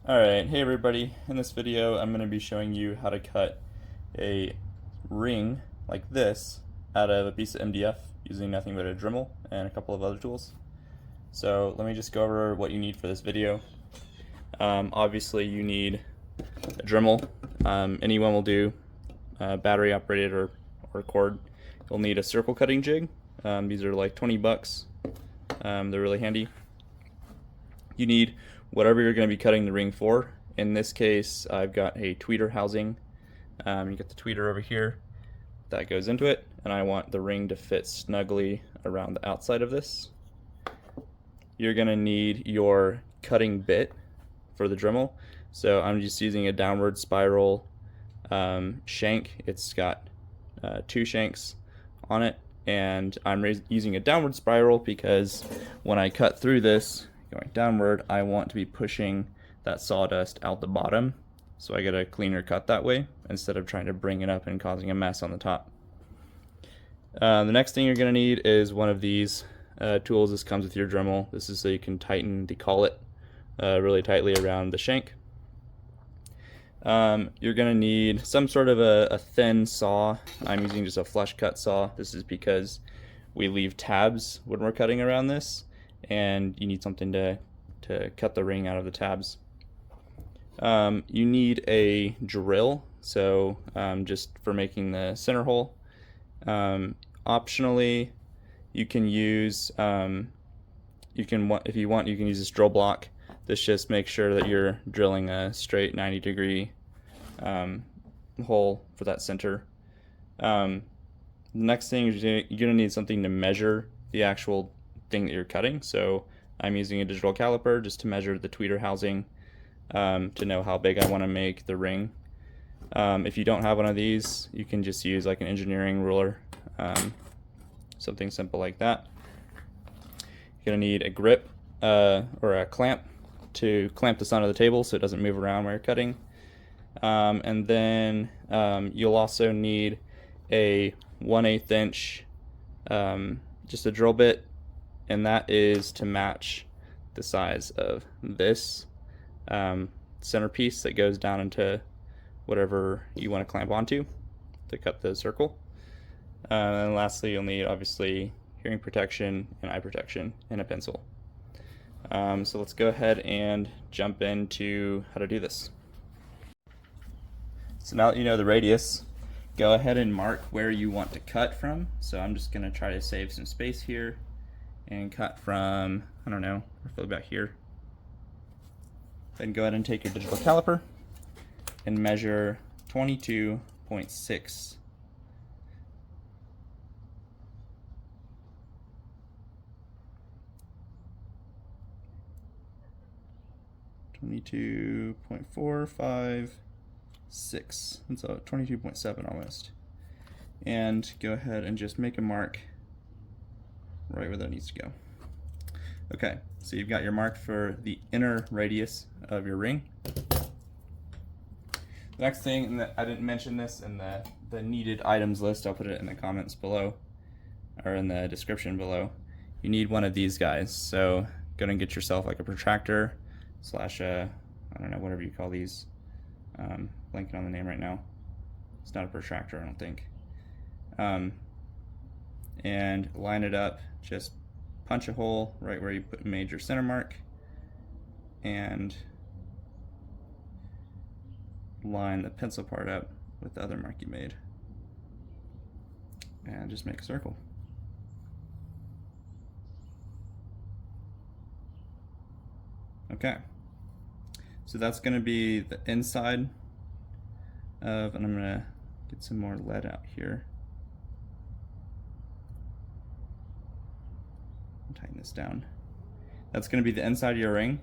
Alright, hey everybody. In this video I'm going to be showing you how to cut a ring like this out of a piece of MDF using nothing but a Dremel and a couple of other tools. So let me just go over what you need for this video. Obviously you need a Dremel. Anyone will do, battery operated or cord. You'll need a circle cutting jig. These are like 20 bucks. They're really handy. You need whatever you're going to be cutting the ring for. In this case, I've got a tweeter housing. You get the tweeter over here that goes into it, and I want the ring to fit snugly around the outside of this. You're going to need your cutting bit for the Dremel. So I'm just using a downward spiral shank. It's got 2 shanks on it, and I'm using a downward spiral because when I cut through this going downward, I want to be pushing that sawdust out the bottom, so I get a cleaner cut that way instead of trying to bring it up and causing a mess on the top. The next thing you're going to need is one of these tools. This comes with your Dremel. This is so you can tighten the collet really tightly around the shank. You're going to need some sort of a thin saw. I'm using just a flush cut saw. This is because we leave tabs when we're cutting around this, and you need something to cut the ring out of the tabs. You need a drill, so just for making the center hole. Optionally, you can use if you want, you can use this drill block. This just makes sure that you're drilling a straight 90-degree hole for that center. The next thing is you're going to need something to measure the actual thing that you're cutting. So I'm using a digital caliper just to measure the tweeter housing to know how big I want to make the ring. If you don't have one of these, you can just use like an engineering ruler, something simple like that. You're going to need a grip or a clamp to clamp this onto the table so it doesn't move around while you're cutting. And then you'll also need a 1/8 inch just a drill bit, and that is to match the size of this centerpiece that goes down into whatever you want to clamp onto to cut the circle. And lastly, you'll need obviously hearing protection and eye protection and a pencil. So let's go ahead and jump into how to do this. So now that you know the radius, go ahead and mark where you want to cut from. So I'm just going to try to save some space here and cut from, I don't know, roughly about here. Then go ahead and take your digital caliper and measure 22.6. .456, and so 22.7 almost. And go ahead and just make a mark right where that needs to go. Okay, so you've got your mark for the inner radius of your ring. The next thing, and I didn't mention this in the needed items list, I'll put it in the comments below, or in the description below. You need one of these guys, so go and get yourself like a protractor slash I don't know, whatever you call these. Blanking on the name right now. It's not a protractor, I don't think. And line it up, just punch a hole right where you made your center mark, and line the pencil part up with the other mark you made, and just make a circle. Okay, so that's going to be the inside of, and I'm going to get some more lead out here. Tighten this down. That's going to be the inside of your ring.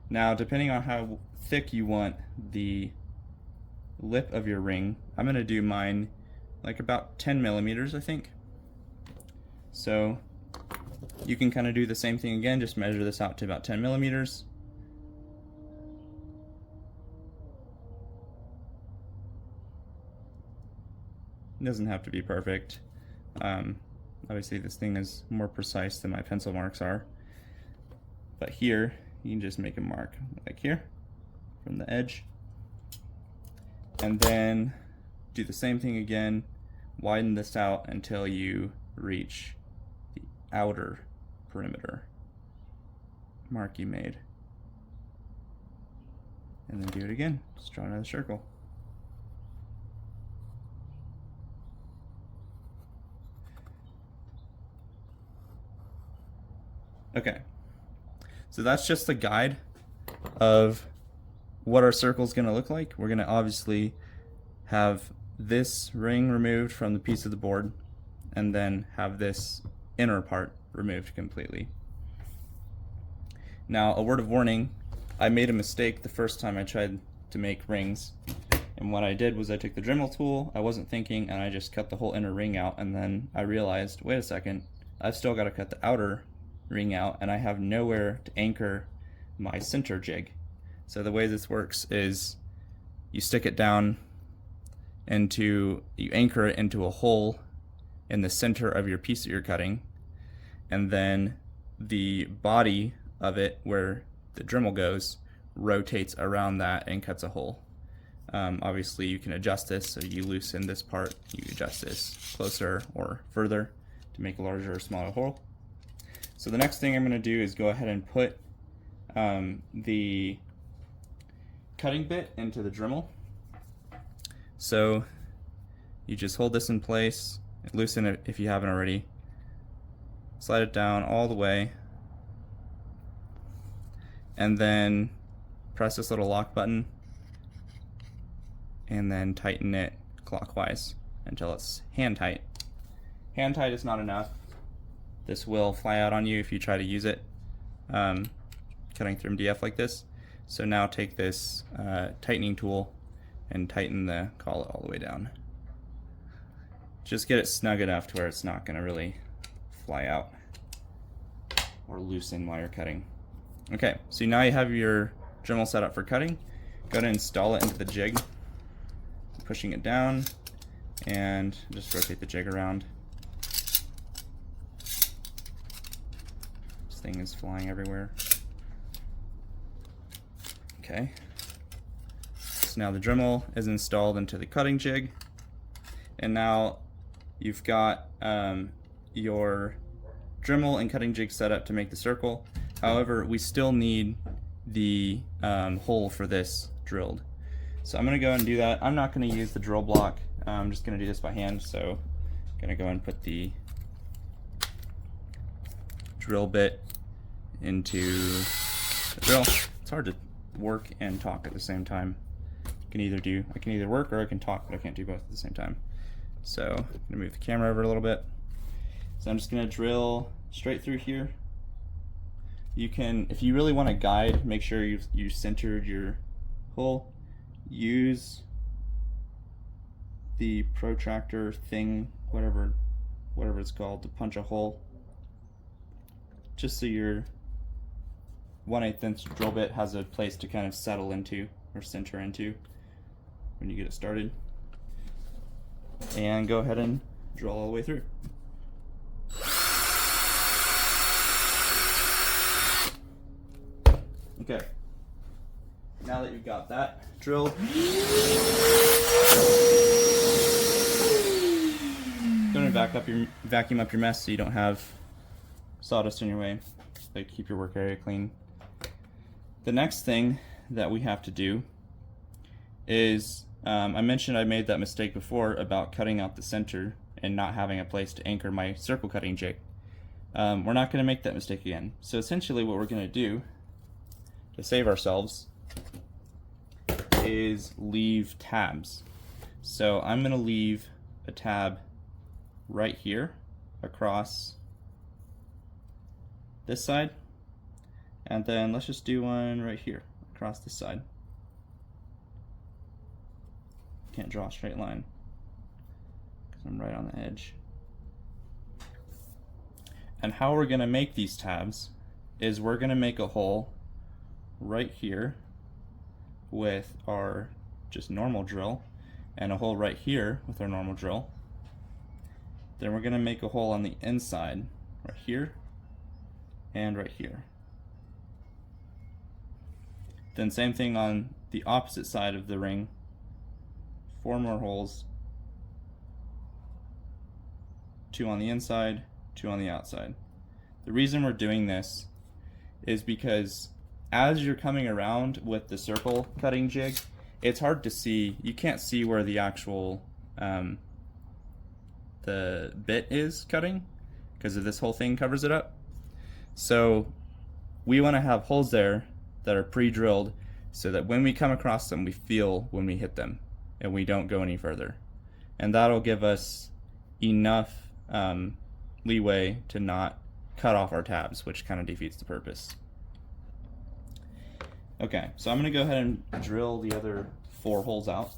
Now, depending on how thick you want the lip of your ring, I'm going to do mine like about 10 millimeters, I think. So you can kind of do the same thing again, just measure this out to about 10 millimeters. It doesn't have to be perfect. Obviously this thing is more precise than my pencil marks are. But here, you can just make a mark like here. from the edge. And then do the same thing again, widen this out until you reach the outer perimeter mark you made. And then do it again, just draw another circle. Okay, so that's just the guide of what our circle is going to look like. We're going to obviously have this ring removed from the piece of the board and then have this inner part removed completely. Now, a word of warning, I made a mistake the first time I tried to make rings, and what I did was I took the Dremel tool, I wasn't thinking, and I just cut the whole inner ring out, and then I realized, wait a second, I've still got to cut the outer ring out, and I have nowhere to anchor my center jig. So the way this works is you stick it down you anchor it into a hole in the center of your piece that you're cutting, and then the body of it, where the Dremel goes, rotates around that and cuts a hole. Obviously you can adjust this, so you loosen this part, you adjust this closer or further to make a larger or smaller hole. So the next thing I'm going to do is go ahead and put the cutting bit into the Dremel. So you just hold this in place, loosen it if you haven't already, slide it down all the way, and then press this little lock button and then tighten it clockwise until it's hand tight. Hand tight is not enough. This will fly out on you if you try to use it cutting through MDF like this. So now take this tightening tool and tighten the collet all the way down. Just get it snug enough to where it's not going to really fly out or loosen while you're cutting. Okay, so now you have your Dremel set up for cutting. Go ahead and install it into the jig, pushing it down, and just rotate the jig around. This thing is flying everywhere. Okay. So now the Dremel is installed into the cutting jig, and now you've got your Dremel and cutting jig set up to make the circle. However, we still need the hole for this drilled. So I'm going to go and do that. I'm not going to use the drill block. I'm just going to do this by hand. So I'm going to go and put the drill bit into the drill. It's hard to work and talk at the same time. I can either work or I can talk, but I can't do both at the same time. So I'm going to move the camera over a little bit. So I'm just going to drill straight through here. You can, if you really want to guide, make sure you centered your hole. Use the protractor thing, whatever it's called, to punch a hole, just so your 1/8 inch drill bit has a place to kind of settle into or center into when you get it started. And go ahead and drill all the way through. Okay, now that you've got that drilled, go and vacuum up your mess so you don't have sawdust in your way. Like, keep your work area clean. The next thing that we have to do is, I mentioned I made that mistake before about cutting out the center and not having a place to anchor my circle cutting jig. We're not going to make that mistake again. So essentially what we're going to do to save ourselves is leave tabs. So I'm going to leave a tab right here across this side, and then let's just do one right here across this side. Can't draw a straight line because I'm right on the edge. And how we're going to make these tabs is we're going to make a hole right here with our just normal drill, and a hole right here with our normal drill. Then we're going to make a hole on the inside right here and right here. Then same thing on the opposite side of the ring. 4 more holes. 2 on the inside, 2 on the outside. The reason we're doing this is because as you're coming around with the circle cutting jig, it's hard to see. You can't see where the actual the bit is cutting because of this whole thing covers it up. So we want to have holes there that are pre-drilled so that when we come across them, we feel when we hit them and we don't go any further. And that'll give us enough leeway to not cut off our tabs, which kind of defeats the purpose. Okay, so I'm going to go ahead and drill the other 4 holes out.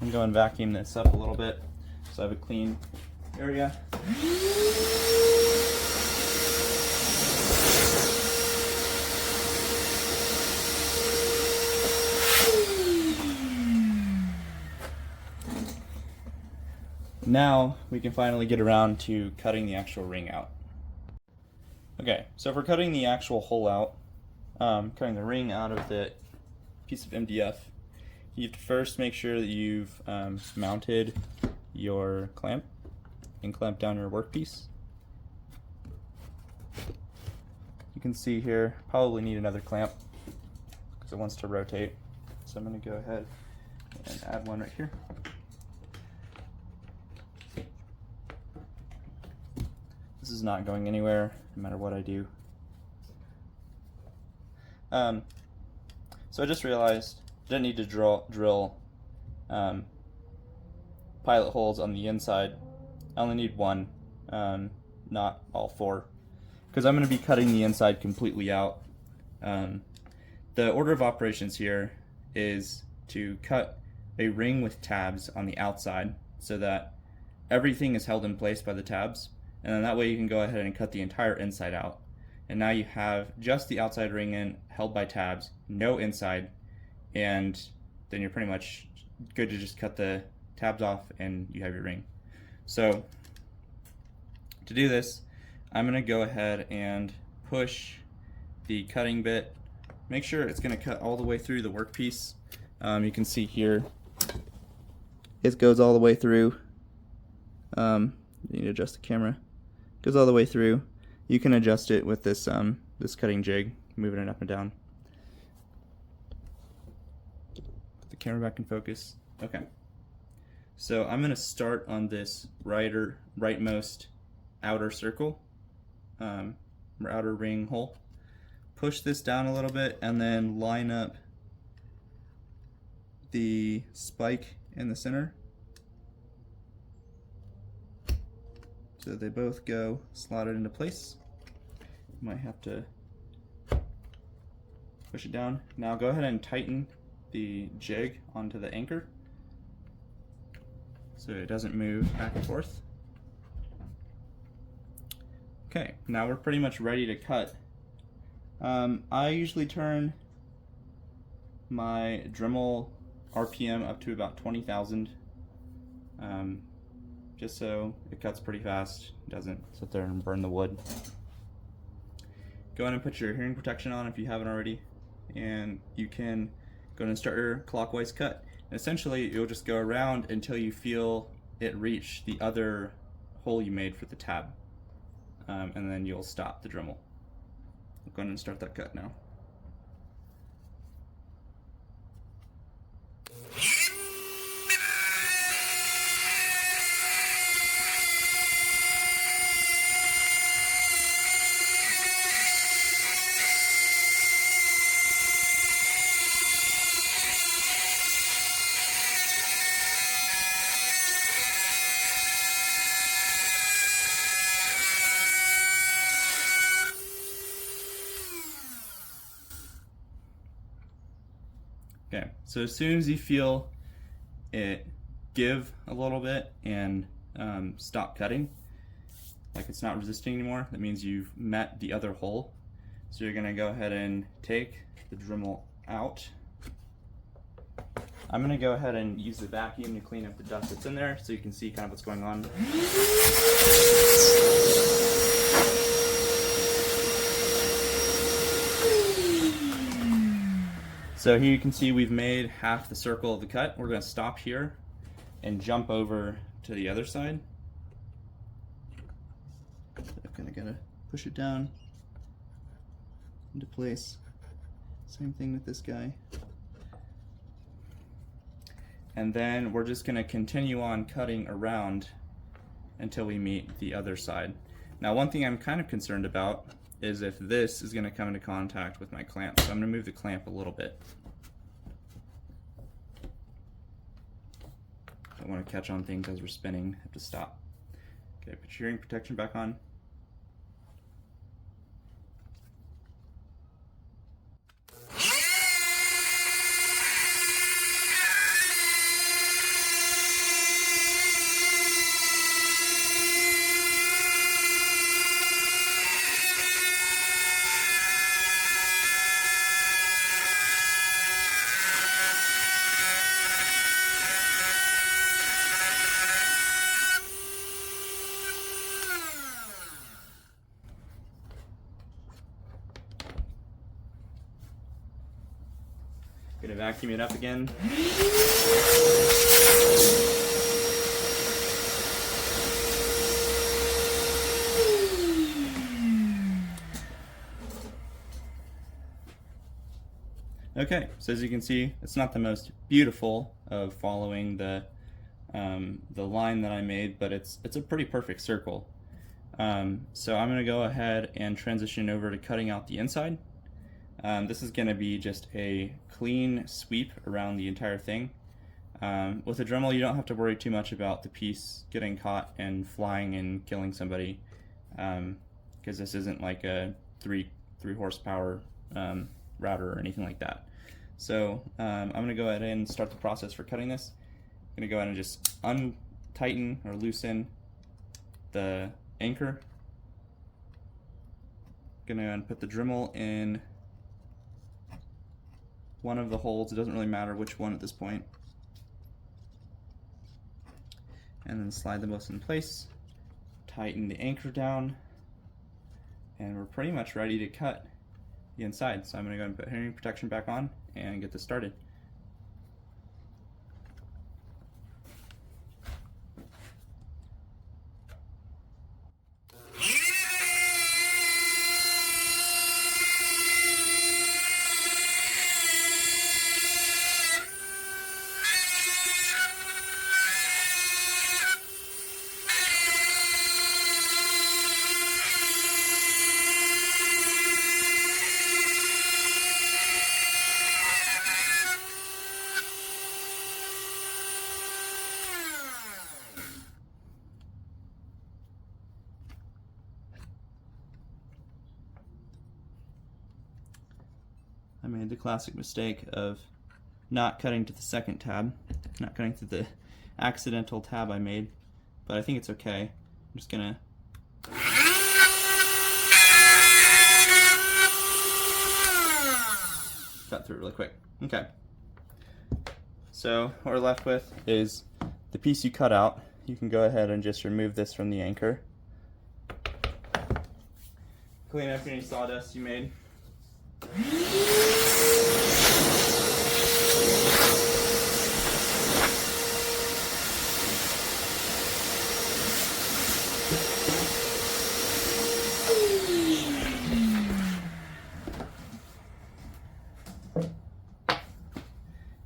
I'm going to vacuum this up a little bit so I have a clean area. Now we can finally get around to cutting the actual ring out. Okay, so for cutting the actual hole out, cutting the ring out of the piece of MDF, you have to first make sure that you've mounted your clamp and clamp down your workpiece. You can see here, probably need another clamp because it wants to rotate. So I'm going to go ahead and add one right here. This is not going anywhere, no matter what I do. So I just realized I didn't need to drill pilot holes on the inside. I only need 1, not all 4, because I'm going to be cutting the inside completely out. The order of operations here is to cut a ring with tabs on the outside so that everything is held in place by the tabs, and then that way you can go ahead and cut the entire inside out. And now you have just the outside ring in, held by tabs, no inside, and then you're pretty much good to just cut the tabs off and you have your ring. So to do this, I'm going to go ahead and push the cutting bit. Make sure it's going to cut all the way through the workpiece. You can see here it goes all the way through. You need to adjust the camera. It goes all the way through. You can adjust it with this this cutting jig, moving it up and down. Put the camera back in focus. Okay. So I'm going to start on this rightmost outer circle, or outer ring hole. Push this down a little bit and then line up the spike in the center so they both go slotted into place. You might have to push it down. Now go ahead and tighten the jig onto the anchor so it doesn't move back and forth. Okay, now we're pretty much ready to cut. I usually turn my Dremel RPM up to about 20,000, just so it cuts pretty fast, doesn't sit there and burn the wood. Go ahead and put your hearing protection on if you haven't already, and you can go ahead and start your clockwise cut. And essentially, you'll just go around until you feel it reach the other hole you made for the tab, and then you'll stop the Dremel. Go ahead and start that cut now. Okay, so as soon as you feel it give a little bit and stop cutting, like it's not resisting anymore, that means you've met the other hole. So you're gonna go ahead and take the Dremel out. I'm gonna go ahead and use the vacuum to clean up the dust that's in there so you can see kind of what's going on. So here you can see we've made half the circle of the cut. We're gonna stop here and jump over to the other side. So I'm gonna push it down into place. Same thing with this guy. And then we're just gonna continue on cutting around until we meet the other side. Now, one thing I'm kind of concerned about is if this is gonna come into contact with my clamp. So I'm gonna move the clamp a little bit. Don't want to catch on things as we're spinning, have to stop. Okay, put your hearing protection back on. Gonna vacuum it up again. Okay, so as you can see, it's not the most beautiful of following the line that I made, but it's a pretty perfect circle. So I'm gonna go ahead and transition over to cutting out the inside. This is going to be just a clean sweep around the entire thing. With a Dremel, you don't have to worry too much about the piece getting caught and flying and killing somebody, because this isn't like a 3 horsepower router or anything like that. So I'm going to go ahead and start the process for cutting this. I'm going to go ahead and just untighten or loosen the anchor. I'm going to put the Dremel in one of the holes. It doesn't really matter which one at this point. And then slide them both in place, tighten the anchor down, and we're pretty much ready to cut the inside. So I'm going to go ahead and put hearing protection back on and get this started. I made the classic mistake of not cutting to the second tab, not cutting to the accidental tab I made, but I think it's okay. I'm just gonna cut through it really quick. Okay. So what we're left with is the piece you cut out. You can go ahead and just remove this from the anchor. Clean up any sawdust you made.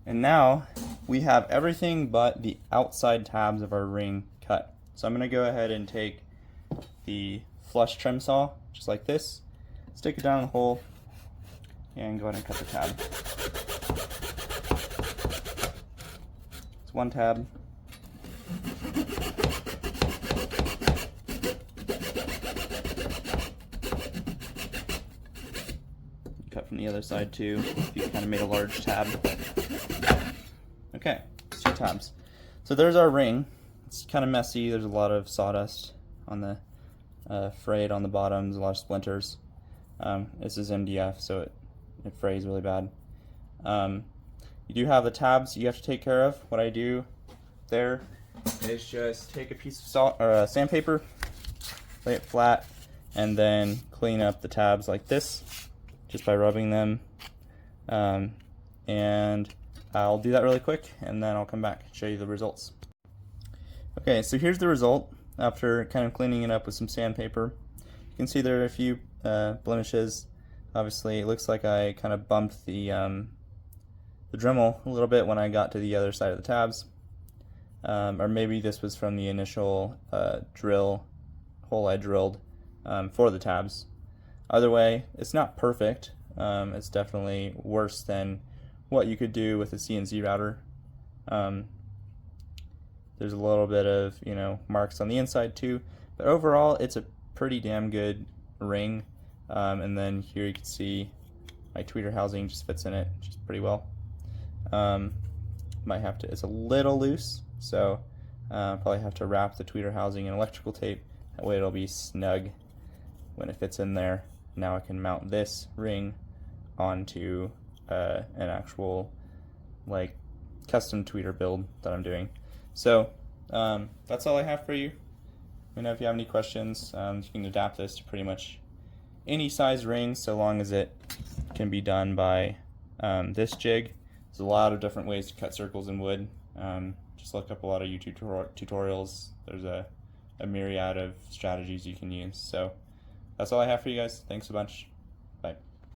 And now we have everything but the outside tabs of our ring cut. So I'm going to go ahead and take the flush trim saw, just like this, stick it down in the hole, and go ahead and cut the tab. It's one tab. Cut from the other side too, if you kind of made a large tab. Okay, 2 tabs. So there's our ring. It's kind of messy. There's a lot of sawdust on the frayed on the bottoms, a lot of splinters. This is MDF, so it frays really bad. You do have the tabs you have to take care of. What I do there is just take a piece of salt or sandpaper, lay it flat, and then clean up the tabs like this just by rubbing them. And I'll do that really quick, and then I'll come back and show you the results. Okay, so here's the result after kind of cleaning it up with some sandpaper. You can see there are a few blemishes. Obviously, it looks like I kind of bumped the Dremel a little bit when I got to the other side of the tabs. Or maybe this was from the initial drill hole I drilled for the tabs. Either way, it's not perfect. It's definitely worse than what you could do with a CNC router. There's a little bit of, marks on the inside too, but overall it's a pretty damn good ring. And then here you can see my tweeter housing just fits in it just pretty well. Might have to, it's a little loose, so probably have to wrap the tweeter housing in electrical tape. That way it'll be snug when it fits in there. Now I can mount this ring onto an actual custom tweeter build that I'm doing. So that's all I have for you. Let me know if you have any questions. You can adapt this to pretty much any size ring, so long as it can be done by this jig. There's a lot of different ways to cut circles in wood. Just look up a lot of YouTube tutorials. There's a myriad of strategies you can use. So that's all I have for you guys. Thanks a bunch.